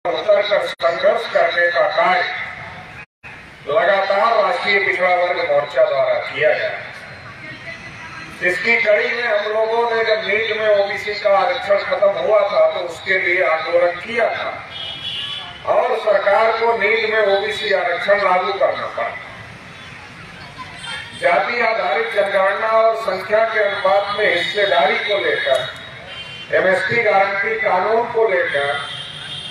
उतर कर संघर्ष करने का कार्य लगातार राष्ट्रीय पिछड़ा वर्ग मोर्चा द्वारा किया गया। इसकी कड़ी में हम लोगों ने जब नीट में ओबीसी का आरक्षण खत्म हुआ था तो उसके लिए आंदोलन किया था और सरकार को नीट में ओबीसी आरक्षण लागू करना पड़ा। जाति आधारित जनगणना और संख्या के अनुपात में हिस्सेदारी को लेकर, एमएसपी गारंटी कानून को लेकर,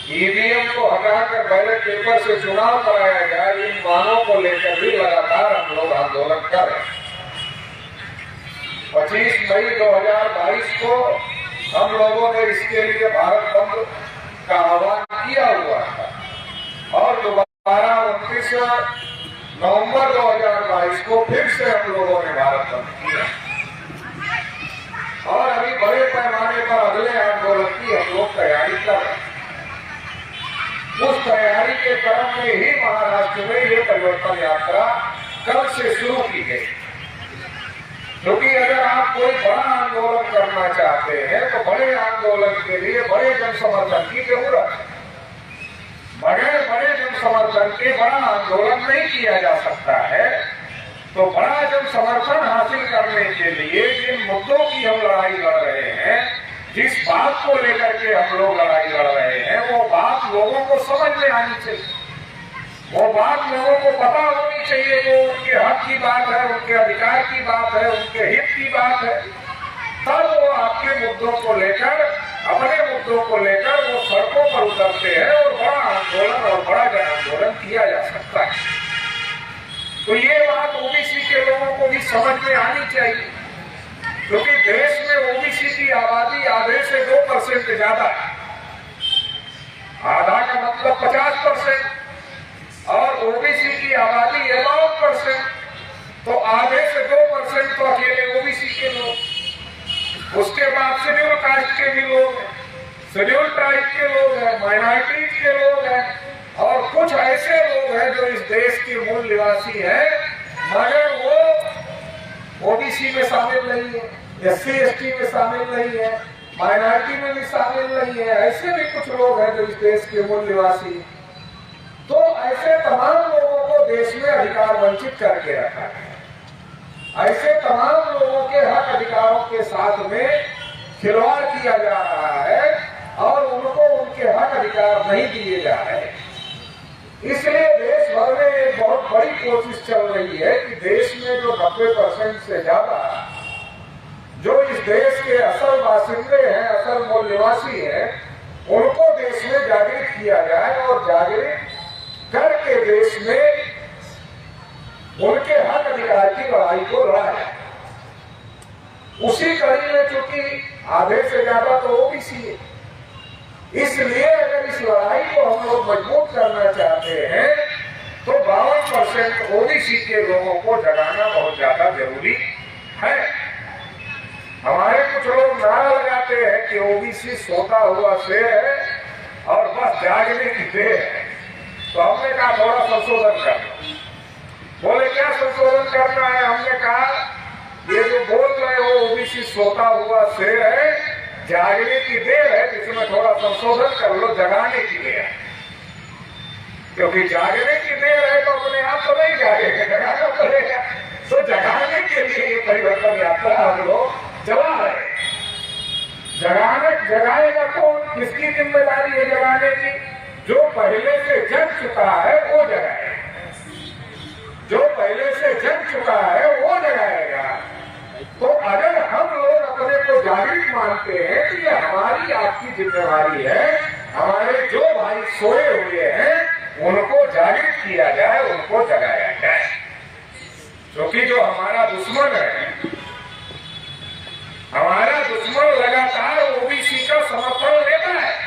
ईवीएम को हटाकर बैलेट पेपर से चुनाव कराया जाए, इन मांगों को लेकर भी लगातार हम लोग आंदोलन कर रहे हैं। 25 मई 2022 को हम लोगों ने इसके लिए भारत बंद का आह्वान किया हुआ था और दोबारा 29 नवंबर 2022 को फिर से हम लोगों ने भारत बंद किया और अभी बड़े पैमाने पर अगले आंदोलन की हम लोग तैयारी कर रहे हैं। उस तैयारी के क्रम में ही महाराष्ट्र में ये परिवर्तन यात्रा कल से शुरू की गई, क्योंकि अगर आप कोई बड़ा आंदोलन करना चाहते हैं तो बड़े आंदोलन के लिए बड़े जन समर्थन की जरूरत है। बगैर बड़े जन समर्थन के बड़ा आंदोलन नहीं किया जा सकता है। तो बड़ा जन समर्थन हासिल करने के लिए जिन मुद्दों की हम लड़ाई लड़ रहे हैं, जिस बात को लेकर के हम लोग लड़ाई लड़ रहे हैं, वो बात लोगों को समझ में आनी चाहिए, वो बात लोगों को पता होनी चाहिए। वो उनके हक की बात है, उनके अधिकार की बात है, उनके हित की बात है। तब वो आपके मुद्दों को लेकर, अपने मुद्दों को लेकर वो सड़कों पर उतरते हैं और बड़ा आंदोलन और बड़ा जन आंदोलन किया जा सकता है। तो ये बात ओबीसी के लोगों को भी समझ में आनी चाहिए, क्योंकि देश में ओबीसी की आबादी आधे से 2% ज्यादा है। आधा का मतलब 50% और ओबीसी की आबादी 11%, तो आधे से 2% तो अकेले ओबीसी के लोग। उसके बाद शेड्यूल कास्ट के भी लोग हैं, शेड्यूल ट्राइब के लोग हैं, माइनॉरिटीज के लोग हैं और कुछ ऐसे लोग हैं जो इस देश के मूल निवासी हैं मगर वो ओबीसी में शामिल नहीं है, एससी एसटी में शामिल नहीं है, माइनॉरिटी में भी शामिल नहीं है। ऐसे भी कुछ लोग हैं जो इस देश के मूल निवासी। तो ऐसे तमाम लोगों को देश में अधिकार वंचित करके रखा है। ऐसे तमाम लोगों के हक अधिकारों के साथ में खिलवाड़ किया जा रहा है और उनको उनके हक अधिकार नहीं दिए जा रहे। इसलिए देश भर में एक बहुत बड़ी कोशिश चल रही है कि देश में जो 90% से ज्यादा जो इस देश के असल बासिंदे हैं, असल मूल निवासी हैं, उनको देश में जागृत किया जाए और जागृत करके देश में उनके हक अधिकार की लड़ाई को लड़ा जाए। उसी कड़ी में चूंकि आधे से ज्यादा तो ओबीसी है, इसलिए अगर इस लड़ाई को हम लोग मजबूत करना चाहते हैं तो 52% ओबीसी के लोगों को जगाना बहुत ज्यादा जरूरी है। हमारे कुछ लोग नारा लगाते हैं कि ओबीसी सोता हुआ शेर है और बस जागने की देर है। तो हमने कहा थोड़ा संशोधन करना। बोले क्या संशोधन करना है? हमने कहा ये जो बोल रहे हो ओबीसी सोता हुआ शेर है, जागने की देर है, जिसमें थोड़ा संशोधन कर लो, जगाने की देर है। क्योंकि जागने की देर है तो अपने आप तो नहीं जागेगा, जगाना पड़ेगा। तो जगाने के लिए ये परिवर्तन यात्रा हम लोग चला रहे। जगाएगा कौन? किसकी जिम्मेदारी है जगाने की? जो पहले से जग चुका है वो जगाएगा, जो पहले से जग चुका है वो जगाएगा। तो अगर हम लोग अपने को जागृत मानते हैं तो ये हमारी आपकी जिम्मेवारी है। हमारे जो भाई सोए हुए हैं उनको जागृत किया जाए, उनको जगाया जाए। क्योंकि जो हमारा दुश्मन है, हमारा दुश्मन लगातार ओबीसी का समर्थन लेता है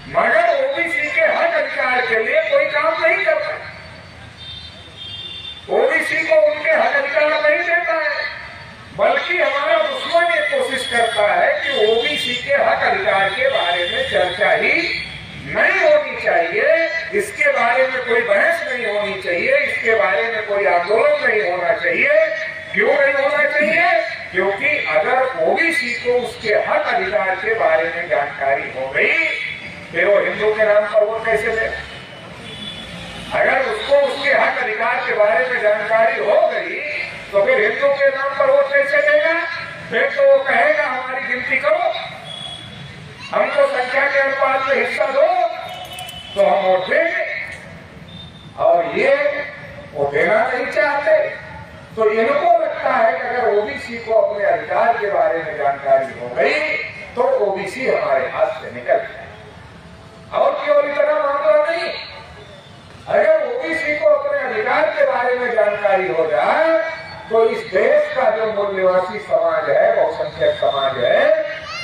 मगर ओबीसी के हक अधिकार के लिए कोई काम नहीं करता, ओबीसी को उनके हक अधिकार नहीं देता है। बल्कि हमारा दुश्मन ये कोशिश करता है कि ओबीसी के हक अधिकार के बारे में चर्चा ही नहीं होनी चाहिए, इसके बारे में कोई बहस नहीं होनी चाहिए, इसके बारे में कोई आंदोलन नहीं होना चाहिए। क्यों नहीं होना चाहिए? क्योंकि अगर ओबीसी को उसके हक अधिकार के बारे में जानकारी हो गई फिर वो हिंदू के नाम पर वोट कैसे दे? अगर उसको उसके हक अधिकार के बारे में जानकारी हो गई तो फिर हिंदू के नाम पर वोट कैसे देगा? फिर तो वो कहेगा हमारी गिनती करो, हमको संख्या के अनुपात में हिस्सा दो तो हम वोट देंगे। और ये वो देना नहीं चाहते, तो इनको लगता है कि अगर ओबीसी को अपने अधिकार के बारे में जानकारी हो गई तो ओबीसी हमारे हाथ से निकल जाए। और केवल इतना मामला नहीं, अगर ओबीसी को अपने अधिकार के बारे में जानकारी हो जाए तो इस देश का जो मूल्यवासी समाज है, बहुसंख्यक समाज है,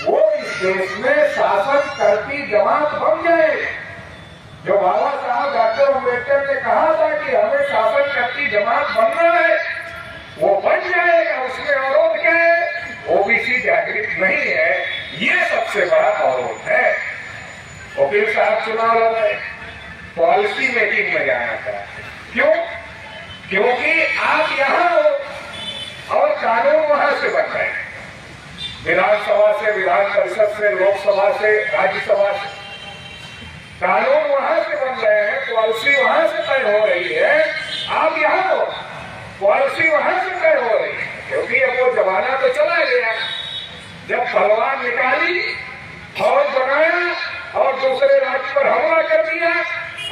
वो इस देश में शासन करती जमात बन जाए। जो बाबा साहब डॉक्टर अम्बेडकर ने कहा था कि हमें शासन करती जमात बनना है, वो बन जाएगा। उसमें अवरोध क्या है? ओबीसी जागृत नहीं है, ये सबसे बड़ा अवरोध है। वकील साहब चुनाव लड़ रहे, पॉलिसी मेकिंग में जाना चाहते। क्यों? क्योंकि आप यहाँ हो और कानून वहां से बन रहे हैं, विधानसभा से, विधान परिषद से, लोकसभा से, राज्यसभा से कानून वहां से बन रहे हैं, पॉलिसी वहां से तय हो रही है। आप यहाँ हो, पॉलिसी वहां से तय हो रही है। क्योंकि अब वो जमाना तो चला गया जब तलवार निकाली, फौज बनाया और दूसरे राज्य पर हमला कर दिया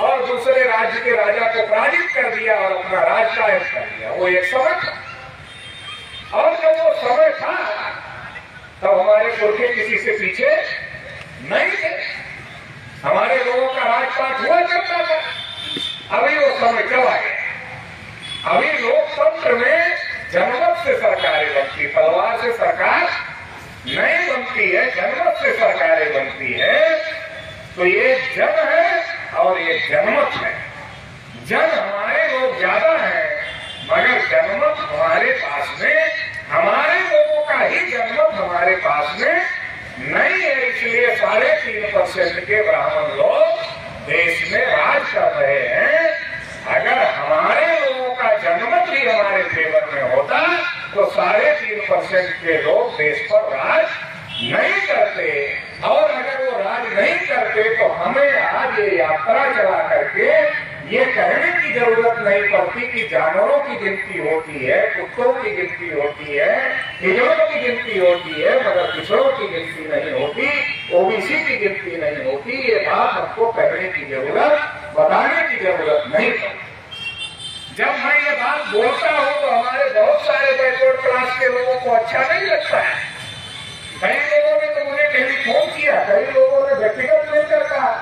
और दूसरे राज्य के राजा को पराजित कर दिया और अपना राज कायम कर दिया। वो एक समय था। और जब वो समय था तब हमारे पुरखे किसी से पीछे नहीं थे, हमारे लोगों का राजपाट हुआ करता था। अभी वो समय चला गया। अभी लोकतंत्र में जनमत से सरकारें बनती, तलवार से सरकार नहीं बनती है, जनमत से सरकारें बनती है। तो ये जन है और ये जनमत है। जन हमारे लोग ज्यादा हैं मगर जनमत हमारे पास में, हमारे लोगों का ही जनमत हमारे पास में नहीं है। इसलिए 3.5% के ब्राह्मण लोग देश में राज कर रहे हैं। अगर हमारे लोगों का जनमत ही हमारे फेवर में होता तो 3.5% के लोग देश पर राज नहीं करते। और अगर वो राज नहीं करते तो हमें आज ये यात्रा चला करके ये कहने की जरूरत नहीं पड़ती कि जानवरों की गिनती होती है, कुत्तों की गिनती होती है, हिजड़ों की गिनती होती है, मगर पिछड़ों की गिनती नहीं होती, ओबीसी की गिनती नहीं होती। ये बात हमको कहने की जरूरत, बताने की जरूरत नहीं पड़ती। जब मैं ये बात बोलता हूँ तो हमारे बहुत सारे बैकवर्ड क्लास के लोगों को अच्छा नहीं लगता है। कई लोगों ने तो मुझे टेलीफोन किया, कई लोगों ने व्यक्तिगत मिलकर कहा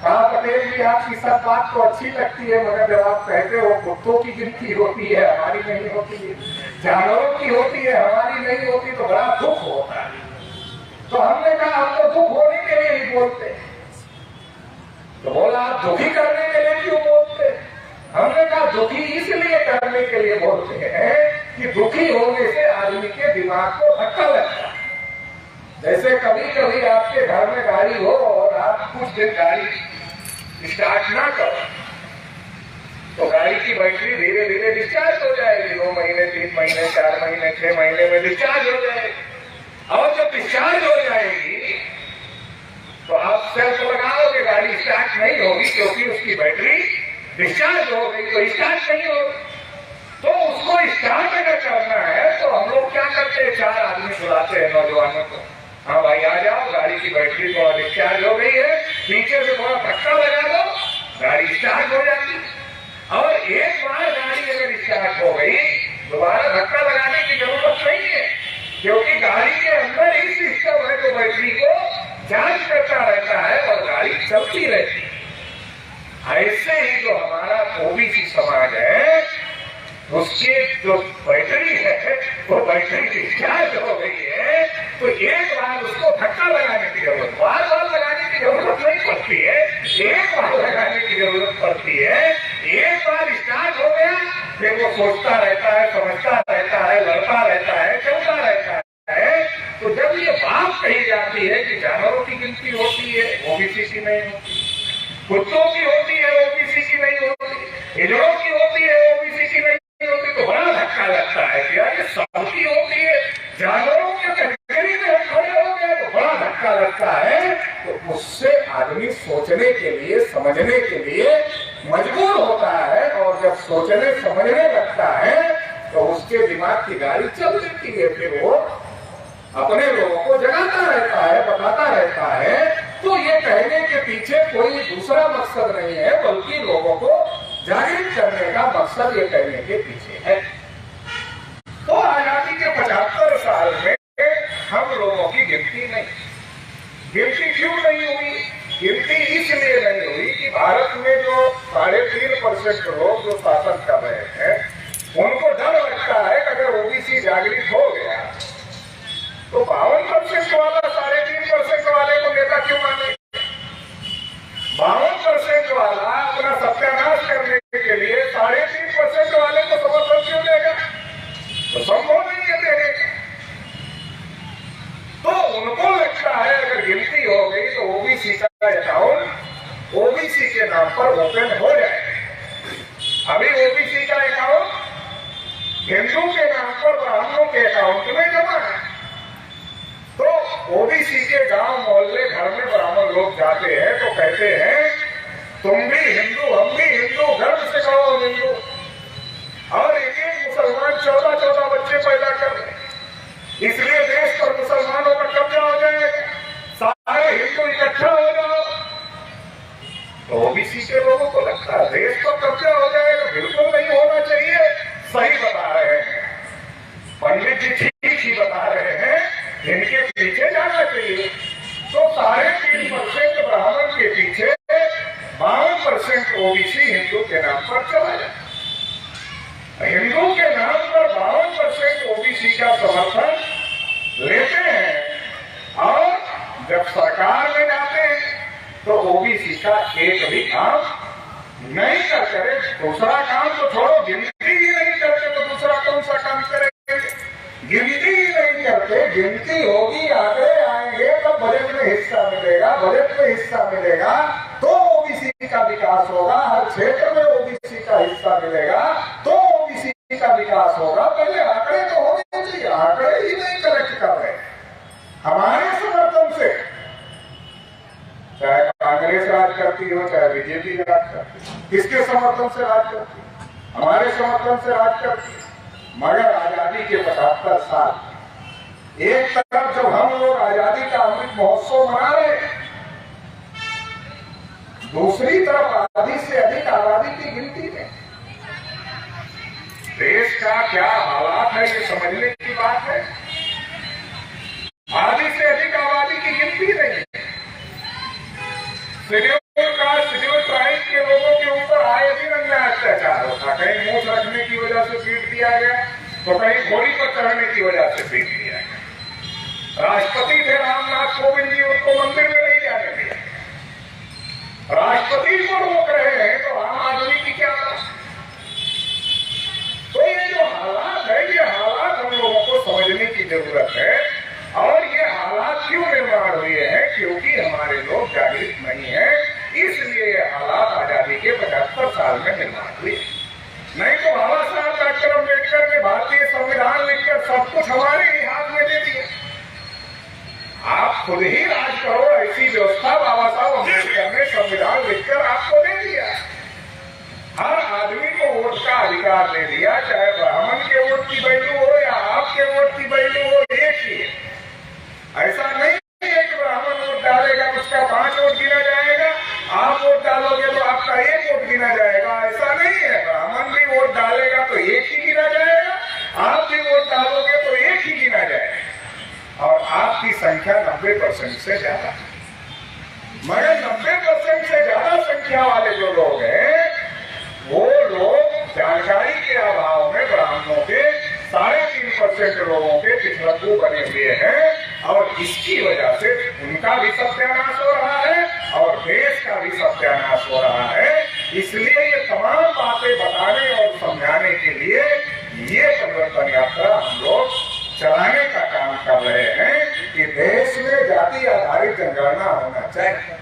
पटेल जी आपकी सब बात तो अच्छी लगती है मगर जब आप कहते हो कुत्तों की गिनती होती है हमारी नहीं होती है, जानवरों की होती है हमारी नहीं होती, तो बड़ा दुख होता है। तो हमने कहा हम तो दुख होने के लिए ही बोलते हैं। तो बोला आप दुखी करने के लिए क्यों बोलते? हमने कहा दुखी इसलिए करने के लिए बोलते हैं कि दुखी होने से आदमी के दिमाग को धक्का लगता है। जैसे कभी कभी आपके घर में गाड़ी हो और आप कुछ दिन गाड़ी स्टार्ट ना करो तो गाड़ी की बैटरी धीरे धीरे डिस्चार्ज हो जाएगी। 2 महीने, 3 महीने, 4 महीने, 6 महीने में डिस्चार्ज हो जाएगी। और जब डिस्चार्ज हो जाएगी तो आप सेल्फ लगाओगे, गाड़ी स्टार्ट नहीं होगी क्योंकि उसकी बैटरी डिस्चार्ज हो गई, तो स्टार्ट नहीं होगी। तो उसको स्टार्ट अगर करना है तो हम लोग क्या करते हैं, 4 आदमी बुलाते हैं नौजवानों को, हाँ भाई आ जाओ, गाड़ी की बैटरी थोड़ा डिस्चार्ज हो गई है, पीछे से थोड़ा धक्का लगा दो, गाड़ी स्टार्ट हो जाती। और एक बार गाड़ी अगर स्टार्ट हो गई दोबारा धक्का लगाने की जरूरत नहीं है क्योंकि गाड़ी के अंदर ही सिस्टम है जो बैटरी को चार्ज करता रहता है और गाड़ी चलती रहती है। ऐसे ही जो हमारा ओबीसी समाज है उसकी जो बैटरी है वो बैटरी डिस्चार्ज हो गई है, तो एक बार उसको धक्का लगाने की जरूरत, बार बार लगाने की जरूरत नहीं पड़ती है, एक बार लगाने की जरूरत पड़ती है। एक बार स्टार्ट हो गया फिर वो सोचता रहता है, समझता रहता है, लड़ता रहता है, चलता रहता है। तो जब ये बात कही जाती है कि जानवरों की गिनती होती है ओबीसी की नहीं होती, कुत्तों की होती है ओबीसी की नहीं होती, हिजड़ों की होती है ओबीसी की नहीं होती, तो बड़ा धक्का लगता है कि यार ये सबकी होती है, जानवरों के कैटेगरी में खड़े हो गए तो बड़ा धक्का लगता है। तो उससे आदमी आदमी सोचने के लिए, समझने के लिए मजबूर होता है, और जब सोचने समझने लगता है तो उसके दिमाग की गाड़ी चल देती है। फिर वो अपने लोगों को जगाता रहता है, बताता रहता है। तो ये कहने के पीछे कोई दूसरा मकसद नहीं है, बल्कि लोगों को जागृत करने का मकसद ये कहने के पीछे है। तो आजादी के 75 साल में हम लोगों की गिनती नहीं। गिनती क्यों नहीं हुई? गिनती इसलिए नहीं हुई कि भारत में जो 3.5% लोग जो शासन कर रहे हैं, उनको डर लगता है कि अगर ओबीसी जागृत हो गया तो 52% वाला 3.5% वाले को नेता क्यों माने? 52% वाला अपना सत्यानाश करने के लिए 3.5% वाले को समर्थन क्यों देगा? तो संभव नहीं है देने का। तो उनको लगता है अगर गिनती हो गई तो ओबीसी का अकाउंट ओबीसी के नाम पर ओपन हो जाएगा। अभी ओबीसी का अकाउंट हिंदू के नाम पर ब्राह्मणों के अकाउंट में जमा है। तो ओबीसी के गांव मोहल्ले घर में ब्राह्मण लोग जाते हैं तो कहते हैं तुम भी हिंदू, हम भी हिंदू, गर्व से कहो हम हिंदू। और एक मुसलमान 14 बच्चे पैदा कर रहे हैं, इसलिए देश पर मुसलमानों का कब्जा हो जाएगा, सारे हिंदू इकट्ठा हो जाओ। तो ओबीसी के लोगों को लगता है देश पर कब्जा हो जाएगा, बिल्कुल नहीं होना चाहिए। सही बता रहे हैं पंडित जी, ठीक ही बता रहे हैं, इनके पीछे जाना चाहिए। तो 3.5% ब्राह्मण के पीछे 52% ओबीसी हिंदू के नाम पर चला जाए। हिंदू के नाम पर 52% ओबीसी का समर्थन लेते हैं, और जब सरकार में जाते हैं तो ओबीसी का एक भी काम नहीं करे। दूसरा काम तो छोड़ो, गिनती ही नहीं करते तो दूसरा कौन सा काम करेंगे? गिनती ही नहीं करते। गिनती होगी, आंकड़े आएंगे तब बजट में हिस्सा मिलेगा, बजट में हिस्सा मिलेगा तो ओबीसी का विकास होगा, हर क्षेत्र में ओबीसी का हिस्सा मिलेगा तो ओबीसी का विकास होगा। पहले आंकड़े तो होने चाहिए, आंकड़े ही नहीं कलेक्ट कर रहे हमारे समर्थन से। चाहे कांग्रेस राज करती हो, चाहे बीजेपी राज करती हो, किसके समर्थन से राज करती है? हमारे समर्थन से राज करती है। मगर आजादी के 75 साल, एक तरफ जब हम लोग आजादी का अमृत महोत्सव मना रहे हैं, दूसरी तरफ आधी से अधिक आबादी की गिनती में देश का क्या हालात है ये समझने की बात है। आधी से अधिक आबादी की गिनती नहीं है। शेड्यूल ट्राइब के लोगों के ऊपर आए दिन अन्याय अत्याचार होता, कहीं मूछ रखने की वजह से पीट दिया गया, तो कहीं घोड़ी पर चढ़ने की वजह से पीट दिया गया। राष्ट्रपति थे रामनाथ कोविंद जी, उनको मंदिर में नहीं जाने दिया। राष्ट्रपति को रोक रहे हैं तो आम आदमी की क्या बात? तो ये जो हालात है, ये हालात हम लोगों को समझने की जरूरत है। और ये हालात क्यों निर्माण हुए हैं? क्योंकि हमारे लोग जागृत नहीं है, इसलिए ये हालात आजादी के 75 साल में निर्माण हुए। नहीं तो बाबा साहब डॉक्टर अम्बेडकर ने भारतीय संविधान लिखकर सब कुछ हमारे ही हाथ में दे दिया। आप खुद ही राज करो, ऐसी व्यवस्था बाबा साहब अम्बेडकर ने संविधान लिखकर आपको दे दिया। हर आदमी को वोट का अधिकार दे दिया, चाहे ब्राह्मण के वोट की वैल्यू हो या आपके वोट की वैल्यू हो, एक ही है। ऐसा नहीं है कि ब्राह्मण वोट डालेगा तो उसका 5 वोट गिना जाएगा, आप वोट डालोगे तो आपका 1 वोट गिना जाएगा। ऐसा नहीं है। ब्राह्मण भी वोट डालेगा तो 1 ही गिना जाएगा, आप भी वोट डालोगे तो 1 ही गिना जाएगा। और आपकी संख्या 90% से ज्यादा, मगर 90% से ज्यादा संख्या वाले जो लोग हैं वो लोग जानकारी के अभाव में ब्राह्मणों के 3.5% लोगों के पिछड़कू बने हुए हैं, और इसकी वजह से उनका भी सत्यानाश हो रहा है और देश का भी सत्यानाश हो रहा है। इसलिए ये तमाम बातें बताने और समझाने के लिए ये परिवर्तन यात्रा हम लोग चलाने का काम कर रहे हैं कि देश में जाति आधारित जनगणना होना चाहिए।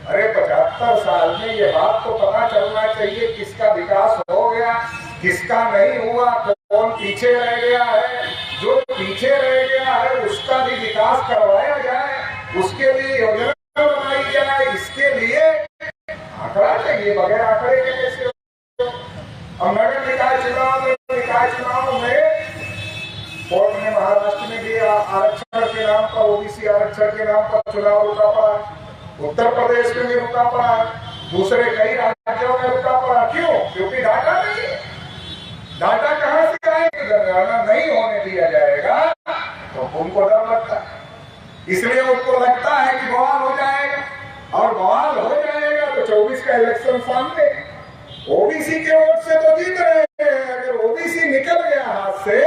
अरे 75 साल में ये बात तो पता चलना चाहिए किसका विकास हो गया, किसका नहीं हुआ, कौन पीछे रह गया है। जो पीछे रह गया है उसका भी विकास करवाया जाए, उसके लिए योजना बनाई जाए। इसके लिए ये बगैर आंकड़े के कैसे हो? अब नगर निकाय चुनाव में कोर्ट ने महाराष्ट्र में भी आरक्षण के नाम पर, ओबीसी आरक्षण के नाम पर चुनाव रुका पड़ा, उत्तर प्रदेश में भी रुका पड़ा, दूसरे कई राज्यों में रुका पड़ा। क्यों? क्योंकि डाटा नहीं है। डाटा कहां से आएगा? जनगणना नहीं होने दिया जाएगा तो उनको डर लगता है, इसलिए उनको लगता है कि बवाल हो जाएगा, और बवाल हो जाएगा तो 24 का इलेक्शन सामने। ओबीसी के वोट से तो जीत रहे हैं, अगर ओबीसी निकल गया हाथ से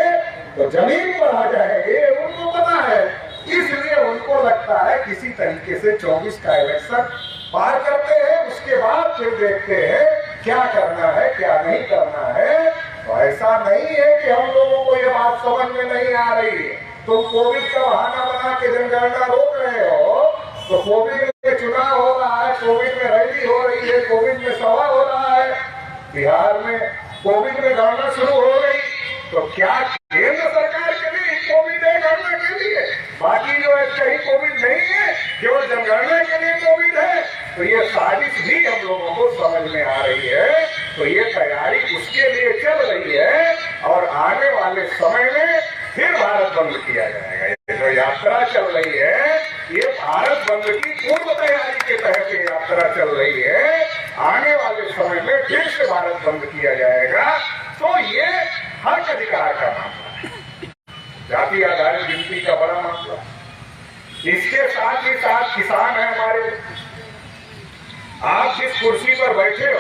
तो जमीन पर आ जाएंगे, उनको पता है। इसलिए उनको लगता है किसी तरीके से 24 का इलेक्शन पार करते हैं, उसके बाद फिर देखते हैं क्या करना है क्या नहीं करना है। तो ऐसा नहीं है कि हम लोगों को ये बात समझ में नहीं आ रही है। तुम कोविड का बहाना बना के जनगणना रोक रहे हो, तो कोविड में चुनाव हो रहा है, कोविड में रैली हो रही है, कोविड में सभा हो रहा है, बिहार में कोविड में गणना शुरू हो गई, तो क्या केंद्र सरकार के लिए कोविड है गणना के लिए? बाकी जो है कहीं कोविड नहीं है, केवल जनगणना के लिए कोविड है। तो ये साजिश भी हम लोगों को समझ में आ रही है। तो ये तैयारी उसके लिए चल रही है, और आने वाले समय में फिर भारत बंद किया जाएगा। ये जो यात्रा चल रही है, ये भारत बंद की पूर्व तैयारी के तहत ये यात्रा चल रही है। आने वाले समय में फिर से भारत बंद किया जाएगा। तो ये हक अधिकार का मामला है, जाति आधारित गिनती का बड़ा मामला। इसके साथ ही साथ किसान है हमारे। आप जिस कुर्सी पर बैठे हो,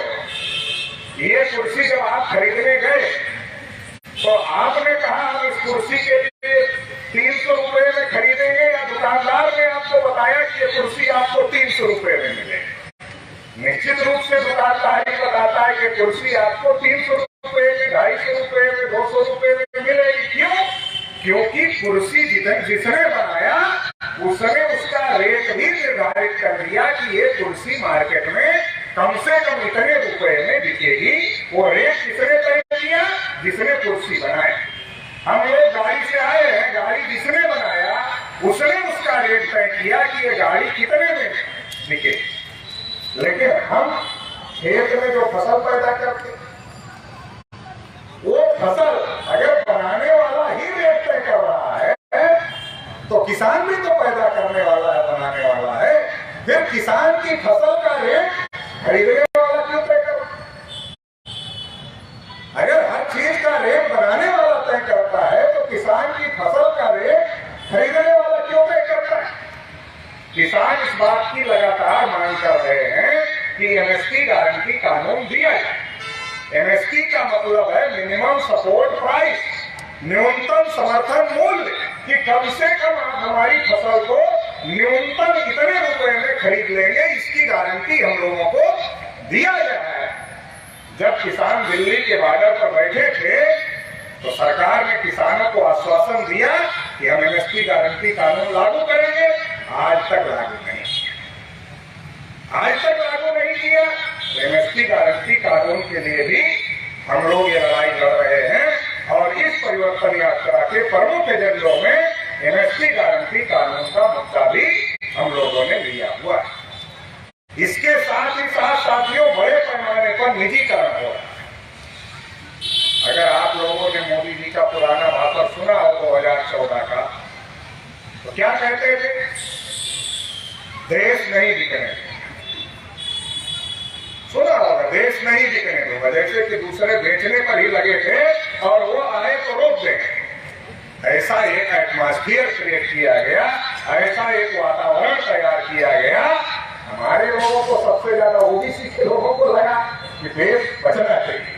ये कुर्सी जब आप खरीदने गए तो आपने कहा हम इस कुर्सी के लिए 300 रुपए में खरीदेंगे, या दुकानदार ने आपको बताया कि ये कुर्सी आपको 300 रुपए में मिलेगी? निश्चित रूप से दुकानदार ही बताता है कि कुर्सी आपको 300 रुपए में, 250 रुपए में, 200 रुपए में मिलेगी। क्यों? क्योंकि कुर्सी जिसने बनाया उसने उसका रेट भी निर्धारित कर दिया कि ये कुर्सी मार्केट में कम से कम इतने रुपए में बिकेगी। वो रेट किसने तय किया? जिसने कुर्सी बनाया। हम लोग गाड़ी से आए हैं, गाड़ी जिसने बनाया उसने उसका रेट तय किया कि ये गाड़ी कितने में बिकेगी। लेकिन हम खेत में जो फसल पैदा करते, वो फसल अगर बनाने वाला ही रेट तय कर रहा है तो किसान भी तो पैदा करने वाला है, बनाने वाला है। फिर किसान की फसल का रेट खरीदने वाला क्यों तय कर? अगर हर चीज का रेट बनाने वाला तय करता है तो किसान की फसल का रेट खरीदने वाला क्यों तय करता है? किसान इस बात की लगातार मांग कर रहे हैं कि एमएसपी गारंटी कानून दिया जाए। एमएसपी का मतलब है मिनिमम सपोर्ट प्राइस, न्यूनतम समर्थन मूल्य, कि कम से कम आप हमारी फसल को न्यूनतम इतने रुपए में खरीद लेंगे, इसकी गारंटी हम लोगों को दिया जाए। जब किसान दिल्ली के बॉर्डर पर बैठे थे तो सरकार ने किसानों को आश्वासन दिया कि हम एमएसपी गारंटी कानून लागू करेंगे। आज तक लागू नहीं किया, आज तक लागू नहीं किया। एमएसपी गारंटी कानून के लिए भी हम लोग ये लड़ाई लड़ रहे हैं, और इस परिवर्तन यात्रा के प्रमुख एजेंडों में एमएसपी गारंटी कानून का मुद्दा भी हम लोगों ने लिया हुआ है। इसके साथ ही साथ साथियों, बड़े पैमाने पर निजीकरण हो रहा है। अगर आप लोगों ने मोदी जी का पुराना भाषण सुना हो 2014 का, तो क्या कहते थे? देश नहीं बिकने दूंगा। सुना होगा, देश नहीं बिकने दूंगा, जैसे कि दूसरे बेचने पर ही लगे थे और वो आए तो रोक देंगे। ऐसा एक एटमॉस्फेयर क्रिएट किया गया, ऐसा एक वातावरण तैयार किया गया। हमारे लोगों को, सबसे ज्यादा ओबीसी के लोगों को लगा कि देश बचना चाहिए,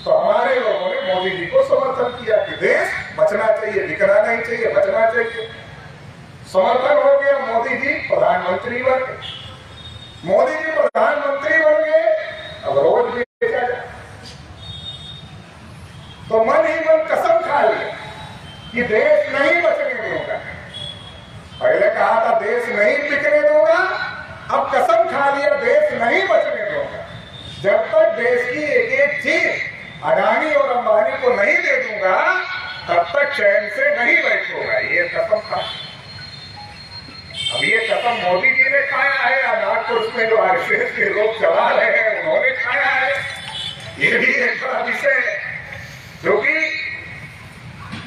तो हमारे लोगों ने मोदी जी को समर्थन किया कि देश बचना चाहिए, बिकना नहीं चाहिए, बचना चाहिए। समर्थन हो गया, मोदी जी प्रधानमंत्री बन गए। मोदी जी प्रधानमंत्री बन गए, अब रोज बेचा जाए तो मन ही मन कसम खा लिया कि देश नहीं बचने दूंगा। पहले कहा था देश नहीं बिकने दूंगा, अब कसम खा लिया देश नहीं बचने दूंगा। जब तक देश की एक एक चीज अडानी और अंबानी को नहीं दे दूंगा, तब तक चैन से नहीं बैठूंगा, ये कसम खा। अब ये कसम मोदी जी ने खाया है या नागपुर में जो आरएसएस के लोग चला रहे हैं उन्होंने खाया है? ये भी एक बड़ा विषय है, क्योंकि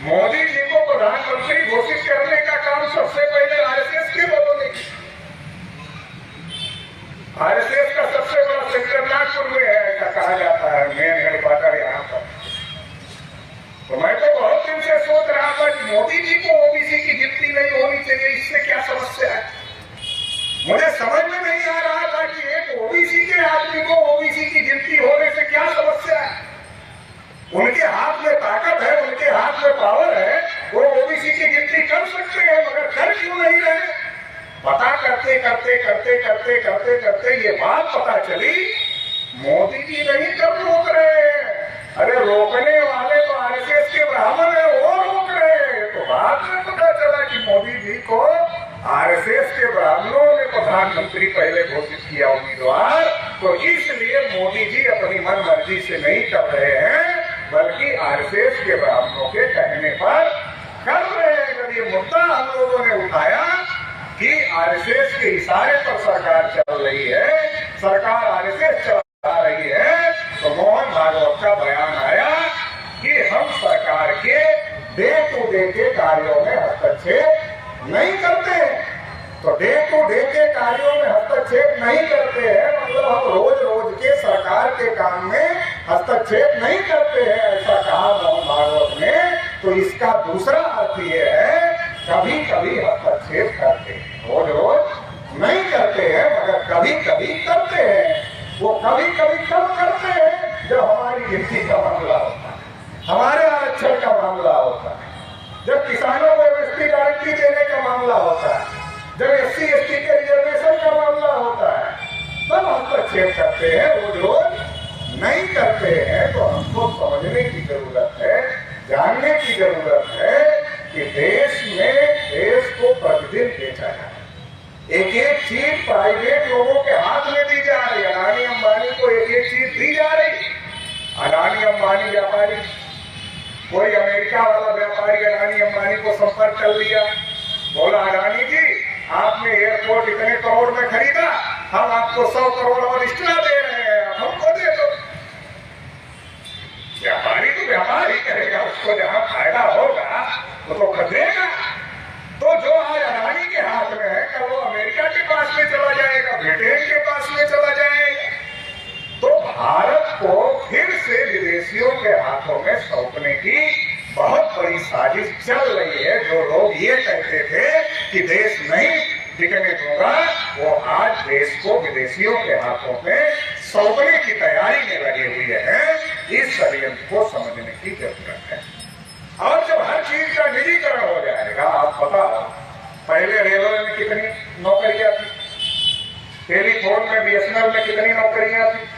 मोदी जी को प्रधानमंत्री घोषित करने का काम सबसे पहले आरएसएस के लोगों ने किया। आरएसएस का सबसे बड़ा सेक्टर नागपुर में है, ऐसा कहा जाता है, मेन हेडक्वार्टर यहाँ पर। तो मैं तो बहुत दिन से सोच रहा था कि मोदी जी को ओबीसी की गिनती नहीं होनी चाहिए, इससे क्या समस्या है? मुझे समझ में नहीं आ रहा था कि एक ओबीसी के आदमी को ओबीसी की गिनती होने से क्या समस्या है। उनके हाथ में ताकत है, उनके हाथ में पावर है, वो ओबीसी की गिनती कर सकते हैं, मगर कर क्यों नहीं रहे? पता करते करते करते करते करते करते ये बात पता चली, मोदी जी नहीं कर रोक रहे हैं। अरे रोकने वाले तो आरएसएस के ब्राह्मण है, वो रोक रहे हैं। तो बाद में पता चला कि मोदी जी को आरएसएस के ब्राह्मणों ने प्रधानमंत्री पहले घोषित किया उम्मीदवार, तो इसलिए मोदी जी अपनी मन मर्जी से नहीं कर रहे हैं, बल्कि आरएसएस के ब्राह्मणों के कहने पर कर रहे हैं। जब ये मुद्दा हम लोगों ने उठाया कि आरएसएस के इशारे पर सरकार चल रही है, सरकार आरएसएस चला रही है, तो मोहन भागवत का बयान आया कि हम सरकार के डे टू डे के कार्यों में हस्तक्षेप नहीं करते हैं। तो डे टू डे के कार्यों में हस्तक्षेप नहीं करते हैं मतलब हम रोज रोज के सरकार के काम में हस्तक्षेप नहीं करते हैं, ऐसा कहा मोहन भागवत ने। तो इसका दूसरा अर्थ ये है, कभी कभी हस्तक्षेप करते हैं, रोज रोज नहीं करते हैं, मगर कभी कभी करते हैं। वो कभी कभी कब करते हैं? जब हमारी गिनती का मामला होता है, हमारे आरक्षण का मामला होता है, जब किसानों को एमएसपी गारंटी देने का मामला होता है, जब एससी एसटी के रिजर्वेशन का मामला होता है, तब हस्तक्षेप करते हैं, रोज रोज नहीं करते हैं। तो हमको समझने की जरूरत है, जानने की जरूरत है कि देश में देश को प्रतिदिन बेचा जाए। एक एक चीज प्राइवेट लोगों के हाथ में दी जा रही है। अडानी अंबानी को एक एक चीज दी जा रही। अडानी अंबानी व्यापारी, कोई अमेरिका वाला व्यापारी अडानी अंबानी को संपर्क कर लिया, बोला अडानी जी आपने एयरपोर्ट इतने करोड़ में खरीदा, हम आपको 100 करोड़ और एक्स्ट्रा दे रहे हैं, आप हमको दे दो। व्यापारी तो व्यापार ही करेगा, उसको जहां फायदा होगा वो तो खरीदेगा। तो जो आज अडानी के हाथ में है, कल वो अमेरिका के पास में चला जाएगा, ब्रिटेन के पास में चला जाएगा। तो भारत को फिर से विदेशियों के हाथों में सौंपने की बहुत बड़ी साजिश चल रही है। जो लोग ये कहते थे कि देश नहीं टिकने दूंगा, वो आज देश को विदेशियों के हाथों में सौंपने की तैयारी में लगे हुए हैं। इस षड्यंत्र को समझने की जरूरत है। और जब हर चीज का निजीकरण हो जाएगा, आप बताओ पहले रेलवे में कितनी नौकरियां थी, टेलीफोन में बीएसएनएल में कितनी नौकरियां थी,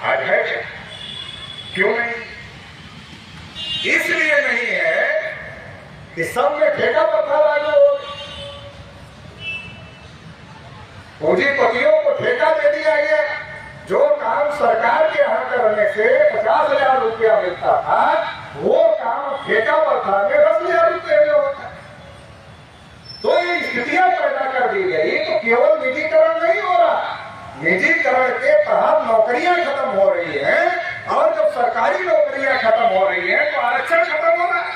आज है क्या? क्यों नहीं? इसलिए नहीं है कि सब में ठेका पत्थर लागू हो, पूंजीपतियों को ठेका दे दिया गया। जो काम सरकार के यहाँ करने से 50,000 रुपया मिलता था, वो काम ठेका पर था में 10,000 रुपये में होता। तो ये स्थितियां पैदा कर दी गई। तो केवल निजीकरण नहीं हो रहा, निजीकरण के तहत नौकरियां खत्म हो रही हैं, और जब सरकारी नौकरियां खत्म हो रही हैं तो आरक्षण खत्म हो रहा है।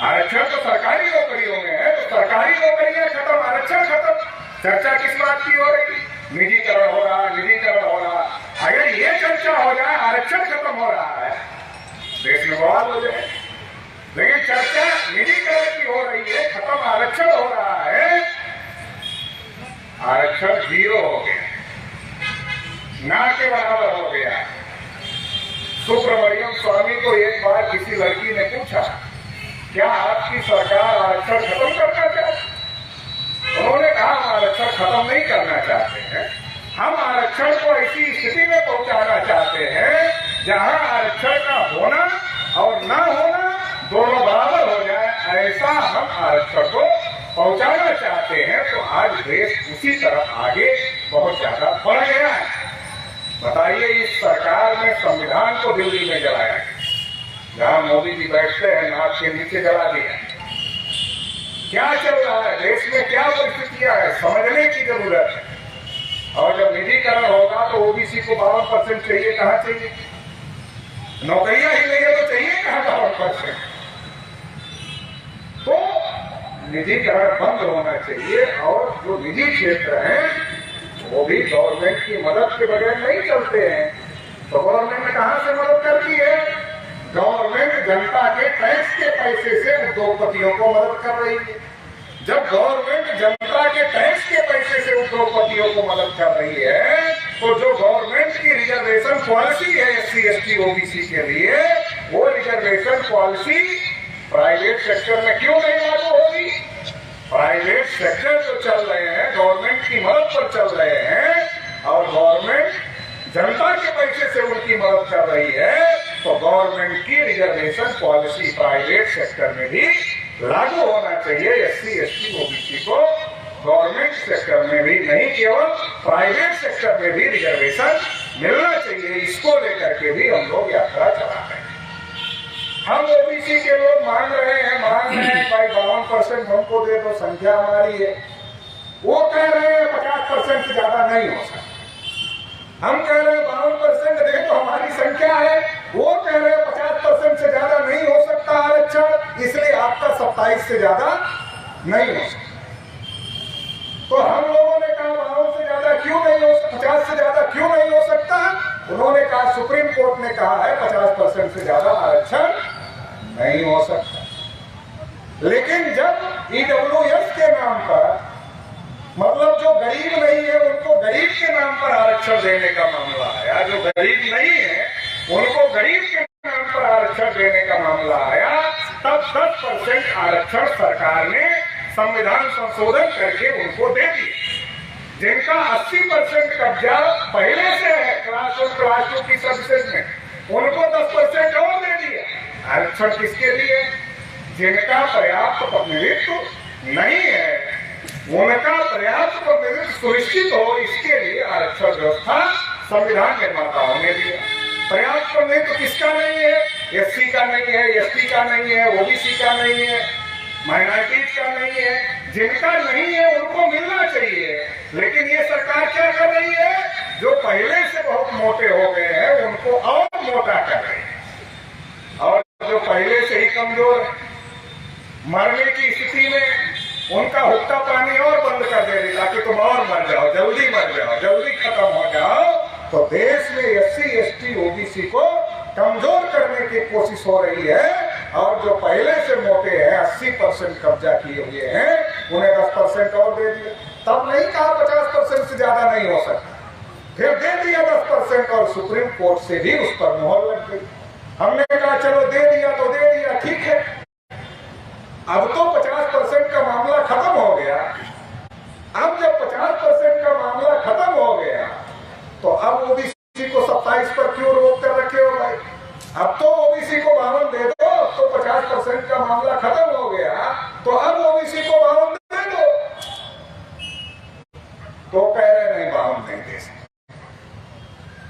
आरक्षण तो सरकारी नौकरियों में है, तो सरकारी नौकरियां खत्म, आरक्षण खत्म। चर्चा किस बात की हो रही? निजीकरण हो रहा, निजीकरण हो रहा। अगर ये चर्चा हो जाए आरक्षण खत्म हो रहा है, देश में बवाल हो जाए। लेकिन चर्चा निजीकरण की हो रही है, खत्म आरक्षण हो रहा है, आरक्षण 0 हो गया, ना के बराबर हो गया। सुब्रमण्यम स्वामी को एक बार किसी लड़की ने पूछा, क्या आपकी सरकार आरक्षण खत्म करना चाहती? उन्होंने कहा हम आरक्षण खत्म नहीं करना चाहते हैं, हम आरक्षण को ऐसी स्थिति में पहुंचाना चाहते हैं जहां आरक्षण का होना और ना होना दोनों बराबर हो जाए, ऐसा हम आरक्षण को पहुंचाना चाहते हैं। तो आज देश उसी तरफ आगे बहुत ज्यादा बढ़ गया है। बताइए, इस सरकार ने संविधान को दिल्ली में जलाया, जहां मोदी जी बैठते हैं नाक के नीचे जला दिया। क्या चल रहा है देश में, क्या परिस्थितियां है, समझने की जरूरत है। और जब निजीकरण होगा तो ओबीसी को 52% चाहिए, कहाँ चाहिए? नौकरियां ही नहीं है तो चाहिए कहाँ 52%? तो निजीकरण बंद होना चाहिए। और जो निजी क्षेत्र हैं वो भी गवर्नमेंट की मदद के बगैर नहीं चलते हैं। तो गवर्नमेंट कहां से मदद करती है? गवर्नमेंट जनता के टैक्स के पैसे से उद्योगपतियों को मदद कर रही है। जब गवर्नमेंट जनता के टैक्स के पैसे से उद्योगपतियों को मदद कर रही है तो जो गवर्नमेंट की रिजर्वेशन पॉलिसी है SC ST OBC के लिए, वो रिजर्वेशन पॉलिसी प्राइवेट सेक्टर में क्यों नहीं लागू होगी? प्राइवेट सेक्टर जो चल रहे हैं गवर्नमेंट की मदद पर चल रहे हैं और गवर्नमेंट जनता के पैसे से उनकी मदद कर रही है, तो गवर्नमेंट की रिजर्वेशन पॉलिसी प्राइवेट सेक्टर में भी लागू होना चाहिए। SC ST OBC को गवर्नमेंट सेक्टर में भी नहीं, केवल प्राइवेट सेक्टर में भी रिजर्वेशन मिलना चाहिए। इसको लेकर के भी हम लोग यात्रा चला रहे हैं। हम ओबीसी के लोग मांग रहे हैं भाई 52% हमको दे दो, संख्या हमारी है। वो कह रहे हैं 50% से ज्यादा नहीं हो सकता। हम कह रहे हैं 52% दे दो, हमारी संख्या है। वो कह रहे हैं 50% से ज्यादा नहीं हो सकता आरक्षण, इसलिए आपका 27 से ज्यादा नहीं हो सकता। तो हम लोगों ने कहा 52 से ज्यादा क्यों नहीं हो सकता, 50 से ज्यादा क्यों नहीं हो सकता? उन्होंने कहा, सुप्रीम कोर्ट ने कहा है 50% से ज्यादा आरक्षण नहीं हो सकता। लेकिन जब EWS के नाम पर, मतलब जो गरीब नहीं है उनको गरीब के नाम पर आरक्षण देने का मामला आया, जो गरीब नहीं है उनको गरीब के नाम पर आरक्षण देने का मामला आया, तब 10% आरक्षण सरकार ने संविधान संशोधन करके उनको दे दिया। जिनका 80% कब्जा पहले से है क्लास 1 क्लास 2 की सर्विसेज में, उनको 10% और दे दिया। आरक्षण किसके लिए? जिनका पर्याप्त प्रतिनिधित्व नहीं है, उनका पर्याप्त प्रतिनिधित्व सुनिश्चित हो, इसके लिए आरक्षण व्यवस्था संविधान निर्माताओं ने दिया। पर्याप्त प्रतिनिधित्व किसका नहीं है? SC का नहीं है, ST का नहीं है, OBC का नहीं है, माइनॉरिटीज का नहीं है। जिनका नहीं है उनको मिलना चाहिए। लेकिन ये सरकार क्या कर रही है? जो पहले से बहुत मोटे हो गए हैं उनको और मोटा कर रही है, और जो पहले से ही कमजोर है, मरने की स्थिति में उनका हुक्का पानी और बंद कर दे रही, ताकि तुम और मर जाओ, जल्दी मर जाओ, जल्दी खत्म हो जाओ। तो देश में SC ST OBC को कमजोर करने की कोशिश हो रही है। और जो पहले से मोटे हैं, 80% कब्जा किए हुए हैं, उन्हें 10% और दे दिया। तब नहीं कहा 50% से ज्यादा नहीं हो सकता, फिर दे दिया 10% और सुप्रीम कोर्ट से भी उस पर मोहर लग गई। हमने कहा चलो दे दिया तो दे दिया, ठीक है। अब तो 50% का मामला खत्म हो गया। अब जब 50% का मामला खत्म हो गया तो अब ओबीसी को 27 पर क्यों रोक कर रखे हो भाई? अब तो ओबीसी को 52 दे दो, अब तो 50% का मामला खत्म हो गया, तो अब ओबीसी को 52 दे दो। तो कह रहे नहीं 52 नहीं दे सकते,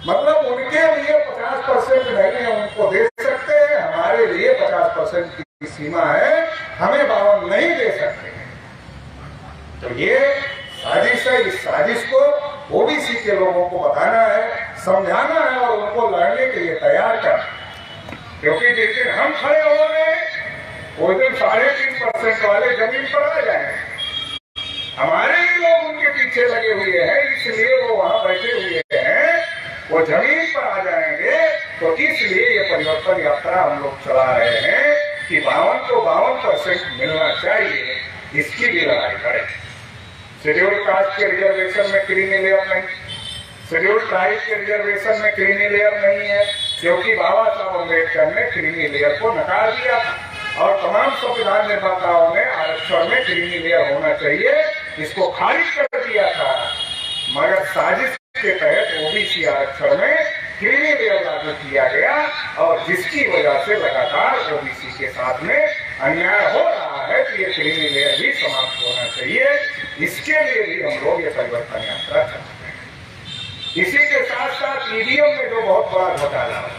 मतलब उनके लिए 50% नहीं है, उनको दे सकते हैं, हमारे लिए 50% की सीमा है, हमें 52 नहीं दे सकते। तो ये साजिश है। इस साजिश को ओबीसी के लोगों को बताना है, समझाना है और उनको लड़ने के लिए तैयार करना। क्योंकि जिस दिन हम खड़े हो गए उस दिन 3.5% वाले जमीन पर आ जाएंगे। हमारे ही लोग उनके पीछे लगे हुए हैं, इसलिए वो वहां बैठे हुए हैं, वो जमीन पर आ जाएंगे। तो इसलिए ये परिवर्तन यात्रा हम लोग चला रहे हैं कि 52 को 52% मिलना चाहिए, इसकी भी लड़ाई करें। शेड्यूल कास्ट के रिजर्वेशन में क्रीमी लेयर नहीं, शेड्यूल ट्राइब के रिजर्वेशन में क्रीमी लेयर नहीं है, क्योंकि बाबा साहब अम्बेडकर ने क्रीमी लेयर को नकार दिया था और तमाम संविधान निर्माताओं ने आरक्षण में क्रीमी लेयर होना चाहिए, इसको खारिज कर दिया था। मगर साजिश के तहत ओबीसी आरक्षण में क्रीमी लेयर लागू किया गया और जिसकी वजह से लगातार ओबीसी के साथ में अन्याय हो रहा है। तो ये क्रीमी लेयर भी समाप्त होना चाहिए, इसके लिए भी हम लोग ये परिवर्तन यात्रा चलते हैं। इसी के साथ साथ ईवीएम में जो बहुत बड़ा घोटाला हुआ,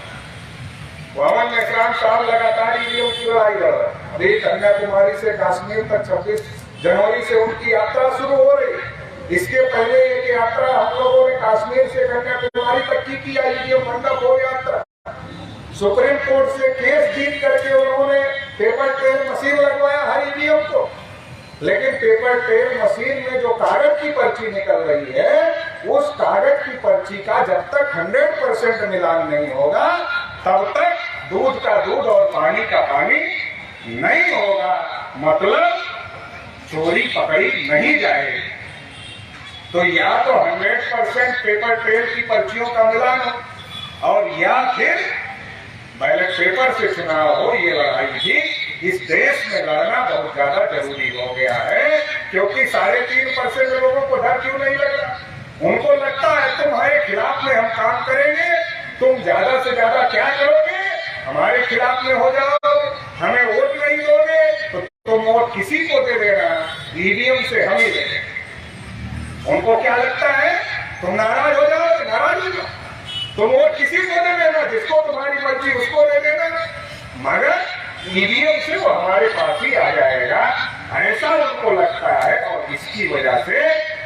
पवन मेश्राम साहब लगातार ईवीएम की लड़ाई लड़ रहे हैं। अभी कन्याकुमारी से कश्मीर तक 26 जनवरी से उनकी यात्रा शुरू हो रही। इसके पहले एक यात्रा हम लोगों ने कश्मीर से कन्याकुमारी तक की ईवीएम मंडप हो यात्रा। सुप्रीम कोर्ट से केस जीत करके उन्होंने पेपर टेल मशीन लगवाया हर ईवीएम को, लेकिन पेपर टेल मशीन में जो कागज की पर्ची निकल रही है, उस कागज की पर्ची का जब तक 100% मिलान नहीं होगा तब तक दूध का दूध और पानी का पानी नहीं होगा, मतलब चोरी पकड़ी नहीं जाएगी। तो या तो 100% पेपर ट्रेल की पर्चियों का मिलान हो और या फिर बैलेट पेपर से चुनाव हो। ये लड़ाई भी इस देश में लड़ना बहुत ज्यादा जरूरी हो गया है, क्योंकि 3.5% लोगों को डर क्यों नहीं लग रहा? उनको लगता है तुम्हारे खिलाफ में हम काम करेंगे, तुम ज्यादा से ज्यादा क्या करोगे, हमारे खिलाफ में हो जाओगे, हमें वोट नहीं दोगे तो तुम वोट किसी को दे देना, ईवीएम से हम ही देंगे। उनको क्या लगता है, तुम नाराज हो जाओ, नाराज हो जाओ, तुम वोट किसी को दे देना, जिसको तुम्हारी मर्जी उसको दे देना, मगर ईवीएम से वो हमारे पास ही आ जाएगा, ऐसा उनको लगता है। और इसकी वजह से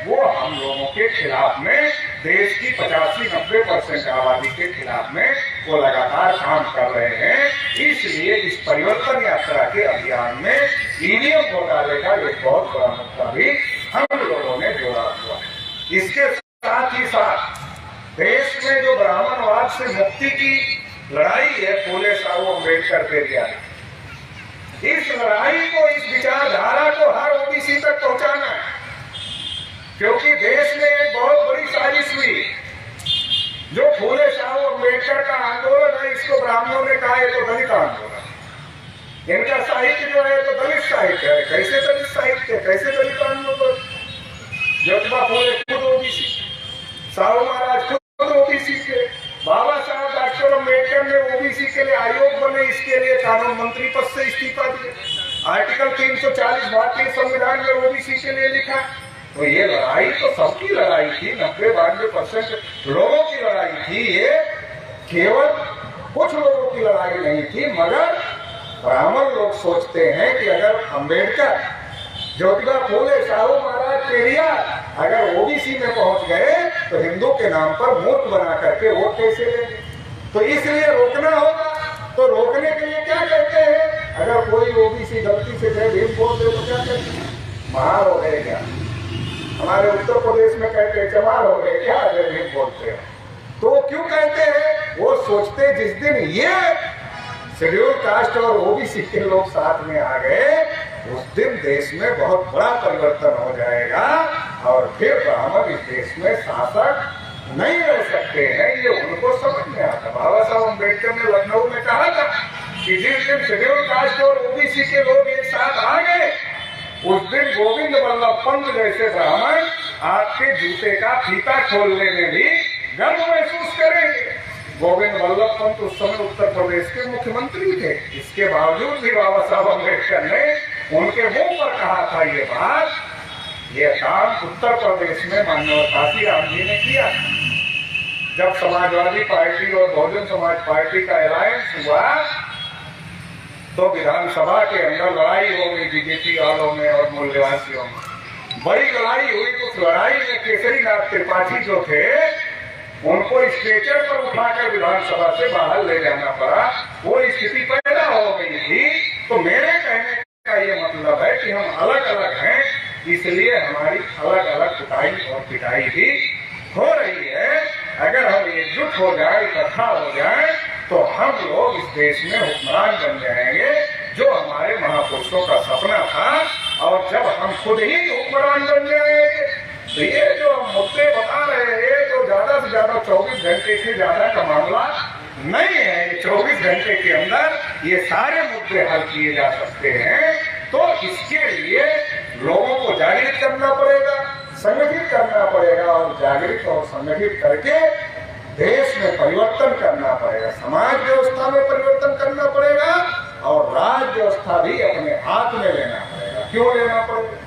वो हम लोगों के खिलाफ में, देश की 85-90% आबादी के खिलाफ में वो लगातार काम कर रहे हैं। इसलिए इस परिवर्तन यात्रा के अभियान में ईवीएम घोटाले का एक बहुत बड़ा मुद्दा भी हम लोगों ने जोड़ा हुआ है। इसके साथ ही साथ देश में जो ब्राह्मणवाद से मुक्ति की लड़ाई है, फूले साहू अम्बेडकर पे लिया, इस लड़ाई को, इस विचारधारा को हर ओबीसी तक पहुंचाना है, क्योंकि देश में एक बहुत बड़ी साजिश हुई। जो फूले साहू अम्बेडकर का आंदोलन है, इसको ब्राह्मणों ने कहा है तो दलित आंदोलन, इनका साहित्य जो है तो दलित साहित्य है। कैसे दलित साहित्य, कैसे दलित आंदोलन? ज्योतिबा फूले खुद ओबीसी, साहू महाराज खुद ओबीसी के, बाबा साहब डॉक्टर अम्बेडकर ने ओबीसी के लिए आयोग बने, इसके लिए कानून मंत्री पद से इस्तीफा दिया। आर्टिकल 340 भारतीय संविधान में ओबीसी के लिए लिखा। तो ये लड़ाई तो सबकी लड़ाई थी, 90-92% लोगों की लड़ाई थी, ये केवल कुछ लोगों की लड़ाई नहीं थी। मगर ब्राह्मण लोग सोचते हैं कि अगर अम्बेडकर, ज्योतिबा फूले, साहू महाराज, पेरियार अगर ओबीसी में पहुंच गए तो हिंदू के नाम पर मूर्ख बना करके वोट कैसे लेंगे? तो इसलिए रोकना होगा। तो रोकने के लिए क्या कहते हैं, अगर कोई ओबीसी गलती से जय भीम बोल दे तो क्या कहते हैं, महार हो गए क्या? हमारे उत्तर प्रदेश में कहते हैं चमार हो गए क्या, जय भीम बोलते हैं। तो क्यों कहते हैं? वो सोचते जिस दिन ये शेड्यूल कास्ट और ओबीसी के लोग साथ में आ गए, उस दिन देश में बहुत बड़ा परिवर्तन हो जाएगा और फिर ब्राह्मण इस देश में शासक नहीं रह सकते हैं। ये उनको समझ में आता। बाबा साहब अम्बेडकर ने लखनऊ में कहा था कि जिस दिन शेड्यूल कास्ट और ओबीसी के लोग एक साथ आ गए, उस दिन गोविंद वल्लभ पंत जैसे ब्राह्मण आपके जूते का फीता खोलने में भी गर्व महसूस करेंगे। गोविंद वल्लभ पंत उस समय उत्तर प्रदेश के मुख्यमंत्री थे, इसके बावजूद भी बाबा साहब अम्बेडकर ने उनके मुंह पर कहा था ये बात। ये काम उत्तर प्रदेश में माननीय काशीराम जी ने किया। जब समाजवादी पार्टी और बहुजन समाज पार्टी का अलायंस हुआ तो विधानसभा के अंदर लड़ाई हो गई बीजेपी वालों में और मूल्यवासियों में, बड़ी लड़ाई हुई। उस लड़ाई में केसरीनाथ त्रिपाठी जो थे उनको स्ट्रेचर पर उठाकर विधानसभा से बाहर ले जाना पड़ा। वो स्थिति पैदा हो गई थी। तो मेरे कहने का ये मतलब है कि हम अलग अलग हैं, इसलिए हमारी अलग अलग कुटाई और पिटाई भी हो रही है। अगर हम एकजुट हो जाए, इकट्ठा हो जाए, तो हम लोग इस देश में हुक्मरान बन जाएंगे, जो हमारे महापुरुषों का सपना था। और जब हम खुद ही हुक्मरान बन जाएंगे तो ये जो हम मुद्दे बता रहे हैं तो ज्यादा से ज्यादा 24 घंटे से ज्यादा का मामला नहीं है। 24 घंटे के अंदर ये सारे मुद्दे हल किए जा सकते हैं। तो इसके लिए लोगों को जागृत करना पड़ेगा, संगठित करना पड़ेगा और जागृत और संगठित करके देश में परिवर्तन करना पड़ेगा, समाज व्यवस्था में परिवर्तन करना पड़ेगा और राज्य व्यवस्था भी अपने हाथ में लेना पड़ेगा। क्यों लेना पड़ेगा?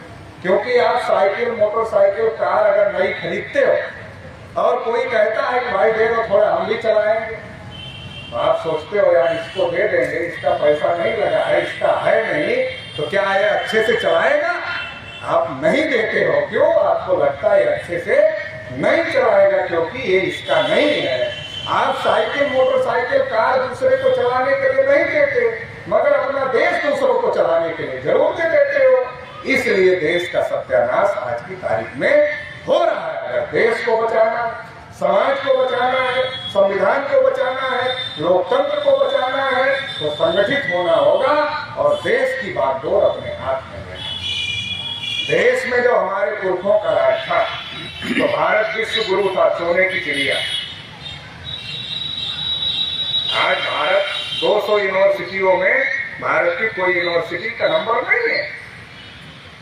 क्योंकि आप साइकिल, मोटरसाइकिल, कार अगर नई खरीदते हो और कोई कहता है कि भाई दे दो थोड़ा हम भी चलाएंगे, आप सोचते हो यार इसको दे देंगे, इसका पैसा नहीं लगा है, इसका है नहीं, तो क्या ये अच्छे से चलाएगा? आप नहीं देते हो, क्यों? आपको लगता है अच्छे से नहीं चलाएगा क्योंकि ये इसका नहीं है। आप साइकिल, मोटरसाइकिल, कार दूसरे को चलाने के लिए नहीं देते, मगर अपना देश दूसरों को चलाने के लिए जरूर दे देते हो। इसलिए देश का सत्यानाश आज की तारीख में हो रहा है। अगर देश को बचाना, समाज को बचाना है, संविधान को बचाना है, लोकतंत्र को बचाना है, तो संगठित होना होगा और देश की बागडोर अपने हाथ में लेना। देश में जो हमारे पुरखों का राज था, तो भारत विश्व गुरु था, सोने की चिड़िया। आज भारत 200 यूनिवर्सिटियों में भारत की कोई यूनिवर्सिटी का नंबर नहीं है।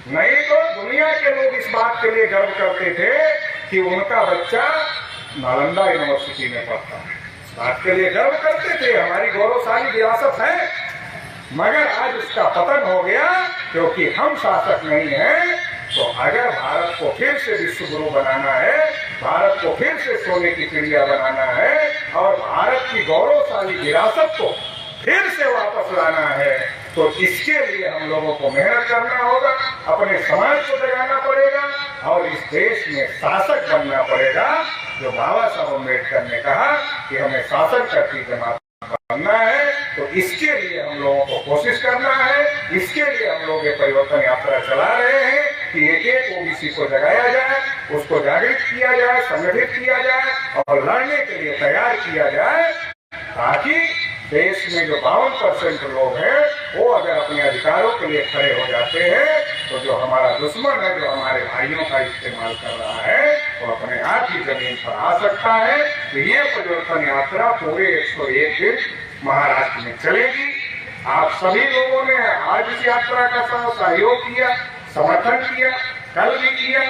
नहीं तो दुनिया के लोग इस बात के लिए गर्व करते थे कि उनका बच्चा नालंदा यूनिवर्सिटी में पढ़ता है। इस बात के लिए गर्व करते थे, हमारी गौरवशाली विरासत है। मगर आज उसका पतन हो गया क्योंकि हम शासक नहीं हैं। तो अगर भारत को फिर से विश्व गुरु बनाना है, भारत को फिर से सोने की चिड़िया बनाना है और भारत की गौरवशाली विरासत को फिर से वापस लाना है, तो इसके लिए हम लोगों को मेहनत करना होगा, अपने समाज को जगाना पड़ेगा और इस देश में शासक बनना पड़ेगा। जो बाबा साहब अम्बेडकर ने कहा कि हमें शासन करती जमात बनना है, तो इसके लिए हम लोगों को कोशिश करना है। इसके लिए हम लोग ये परिवर्तन यात्रा चला रहे हैं कि एक ओबीसी को जगाया जाए, उसको जागृत किया जाए, संगठित किया जाए और लड़ने के लिए तैयार किया जाए, ताकि देश में जो 52% लोग हैं वो अगर अपने अधिकारों के लिए खड़े हो जाते हैं, तो जो हमारा दुश्मन है, जो हमारे भाइयों का इस्तेमाल कर रहा है, वो अपने आप ही जमीन पर आ सकता है। तो ये परिवर्तन यात्रा पूरे 101 दिन महाराष्ट्र में चलेगी। आप सभी लोगों ने आज इस यात्रा का सहयोग किया, समर्थन किया, कल भी किया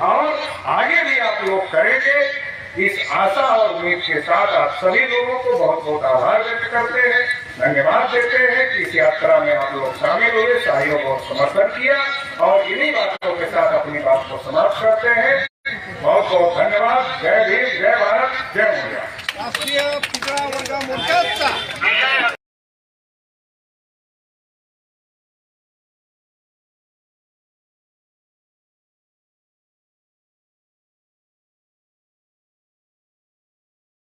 और आगे भी आप लोग करेंगे। इस आशा और उम्मीद के साथ आप सभी लोगों को बहुत बहुत आभार व्यक्त करते हैं, धन्यवाद देते हैं कि इस यात्रा में आप लोग शामिल हुए, सहयोग और समर्थन किया और इन्हीं बातों के साथ अपनी बात को समाप्त करते हैं। बहुत बहुत धन्यवाद। जय भीम, जय भारत, जय मोदी। राष्ट्रीय पिछड़ा वर्ग मोर्चाचा